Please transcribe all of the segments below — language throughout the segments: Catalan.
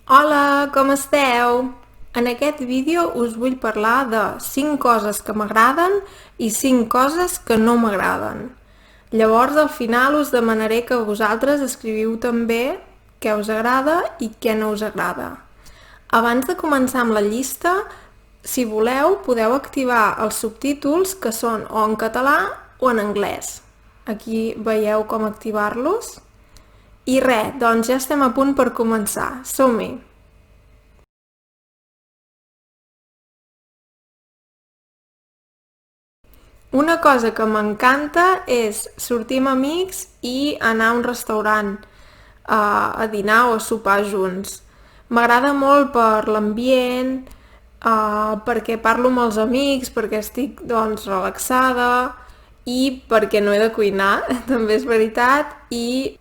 Hola, com esteu? En aquest vídeo us vull parlar de 5 coses que m'agraden i 5 coses que no m'agraden. Llavors al final us demanaré que vosaltres escriviu també què us agrada i què no us agrada. Abans de començar amb la llista, si voleu podeu activar els subtítols que són o en català o en anglès. Aquí veieu com activar-los. I res, doncs ja estem a punt per començar. Som-hi! Una cosa que m'encanta és sortir amb amics i anar a un restaurant a dinar o a sopar junts. M'agrada molt per l'ambient, perquè parlo amb els amics, perquè estic doncs relaxada i perquè no he de cuinar, també és veritat, i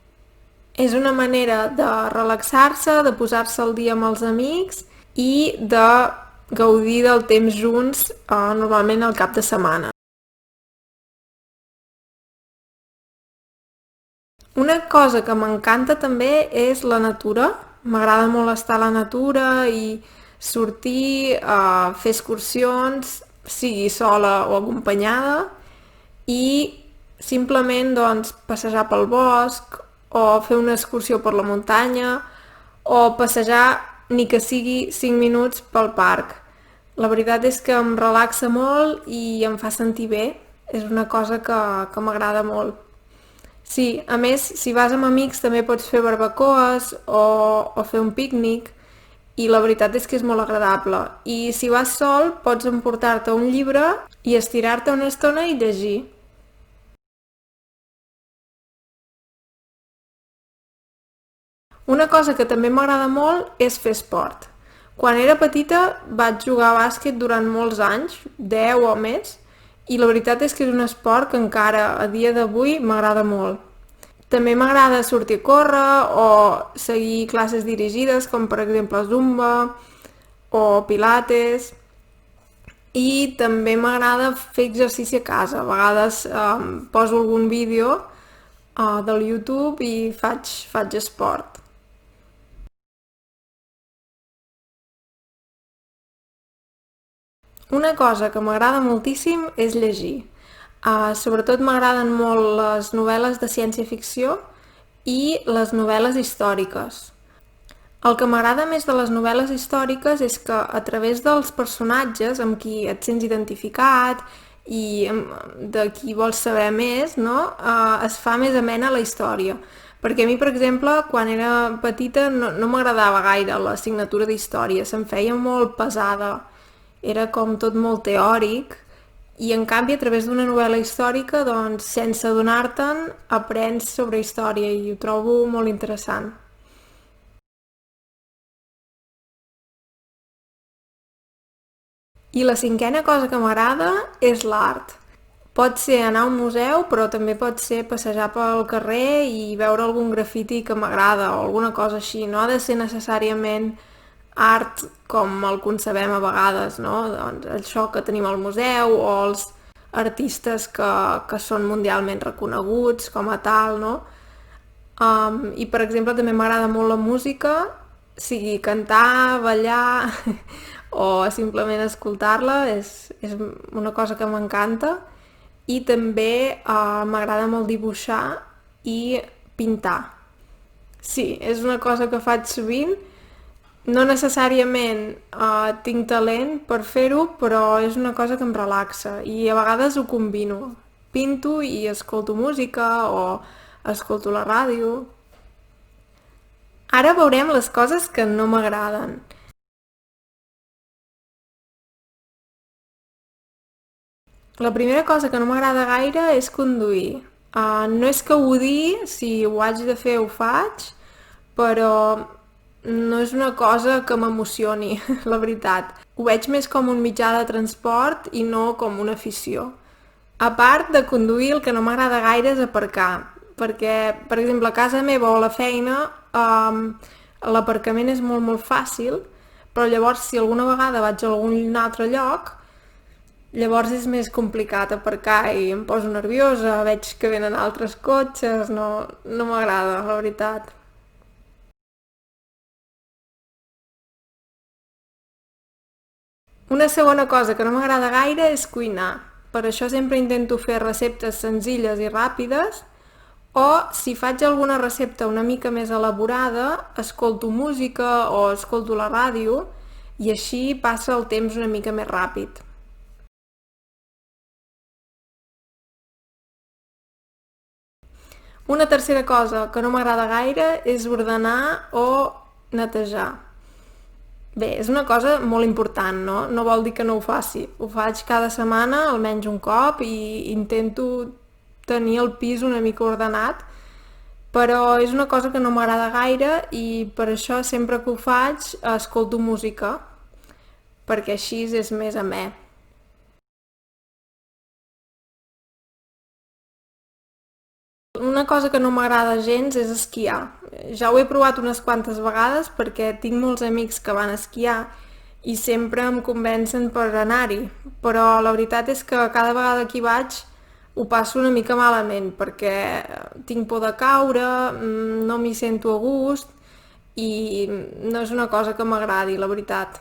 és una manera de relaxar-se, de posar-se al dia amb els amics i de gaudir del temps junts, normalment al cap de setmana. Una cosa que m'encanta també és la natura. M'agrada molt estar a la natura i sortir a fer excursions, sigui sola o acompanyada, i simplement doncs, passejar pel bosc o fer una excursió per la muntanya o passejar ni que sigui 5 minuts pel parc. La veritat és que em relaxa molt i em fa sentir bé. És una cosa que m'agrada molt. Sí, a més, si vas amb amics també pots fer barbacoes o fer un pícnic i la veritat és que és molt agradable. I si vas sol pots emportar-te un llibre i estirar-te una estona i llegir. Una cosa que també m'agrada molt és fer esport. Quan era petita vaig jugar a bàsquet durant molts anys, 10 o més, i la veritat és que és un esport que encara a dia d'avui m'agrada molt. També m'agrada sortir a córrer o seguir classes dirigides, com per exemple Zumba o Pilates. I també m'agrada fer exercici a casa. A vegades poso algun vídeo del YouTube i faig esport. Una cosa que m'agrada moltíssim és llegir. Sobretot m'agraden molt les novel·les de ciència-ficció i les novel·les històriques. El que m'agrada més de les novel·les històriques és que a través dels personatges amb qui et sents identificat i de qui vols saber més, no? Es fa més amena la història. Perquè a mi, per exemple, quan era petita no m'agradava gaire l'assignatura d'història, se'm feia molt pesada, era com tot molt teòric, i en canvi a través d'una novel·la històrica, doncs, sense adonar-te'n, aprens sobre història i ho trobo molt interessant. I la cinquena cosa que m'agrada és l'art. Pot ser anar a un museu, però també pot ser passejar pel carrer i veure algun grafiti que m'agrada o alguna cosa així. No ha de ser necessàriament art com el concebem a vegades, no? Doncs això que tenim al museu o els artistes que són mundialment reconeguts com a tal, no? I per exemple també m'agrada molt la música, sigui cantar, ballar o simplement escoltar-la, és una cosa que m'encanta. I també m'agrada molt dibuixar i pintar. Sí, és una cosa que faig sovint. No necessàriament tinc talent per fer-ho, però és una cosa que em relaxa i a vegades ho combino. Pinto i escolto música o escolto la ràdio. Ara veurem les coses que no m'agraden. La primera cosa que no m'agrada gaire és conduir. No és que ho odiï, si ho haig de fer ho faig, però no és una cosa que m'emocioni, la veritat. Ho veig més com un mitjà de transport i no com una afició. A part de conduir, el que no m'agrada gaire és aparcar, perquè, per exemple, a casa meva o a la feina l'aparcament és molt fàcil, però llavors si alguna vegada vaig a algun altre lloc, llavors és més complicat aparcar i em poso nerviosa, veig que venen altres cotxes, no m'agrada, la veritat. Una segona cosa que no m'agrada gaire és cuinar. Per això sempre intento fer receptes senzilles i ràpides, o si faig alguna recepta una mica més elaborada, escolto música o escolto la ràdio i així passa el temps una mica més ràpid. Una tercera cosa que no m'agrada gaire és ordenar o netejar. Bé, és una cosa molt important, no? No vol dir que no ho faci. Ho faig cada setmana, almenys un cop, i intento tenir el pis una mica ordenat, però és una cosa que no m'agrada gaire i per això sempre que ho faig escolto música, perquè així és més amè. Una cosa que no m'agrada gens és esquiar. Ja ho he provat unes quantes vegades perquè tinc molts amics que van esquiar i sempre em convencen per anar-hi, però la veritat és que cada vegada que hi vaig ho passo una mica malament perquè tinc por de caure, no m'hi sento a gust i no és una cosa que m'agradi, la veritat.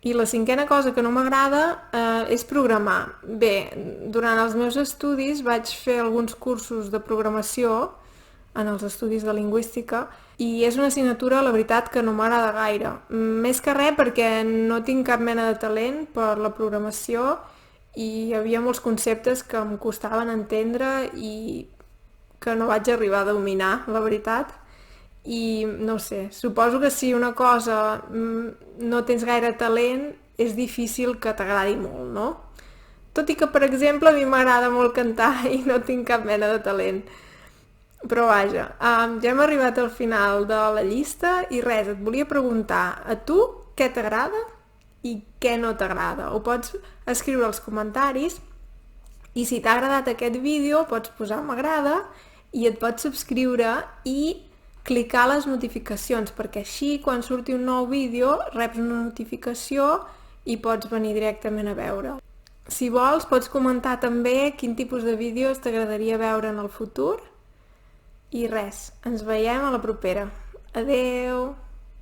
I la cinquena cosa que no m'agrada és programar. Bé, durant els meus estudis vaig fer alguns cursos de programació en els estudis de lingüística i és una assignatura, la veritat, que no m'agrada gaire. Més que res perquè no tinc cap mena de talent per la programació i hi havia molts conceptes que em costaven entendre i que no vaig arribar a dominar, la veritat. I no ho sé, suposo que si una cosa no tens gaire talent és difícil que t'agradi molt, no? Tot i que, per exemple, a mi m'agrada molt cantar i no tinc cap mena de talent. Però vaja, ja hem arribat al final de la llista i res, et volia preguntar a tu què t'agrada i què no t'agrada. Ho pots escriure als comentaris i si t'ha agradat aquest vídeo pots posar m'agrada i et pots subscriure i clicar les notificacions perquè així quan surti un nou vídeo reps una notificació i pots venir directament a veure. Si vols pots comentar també quin tipus de vídeos t'agradaria veure en el futur i res, ens veiem a la propera. Adeu!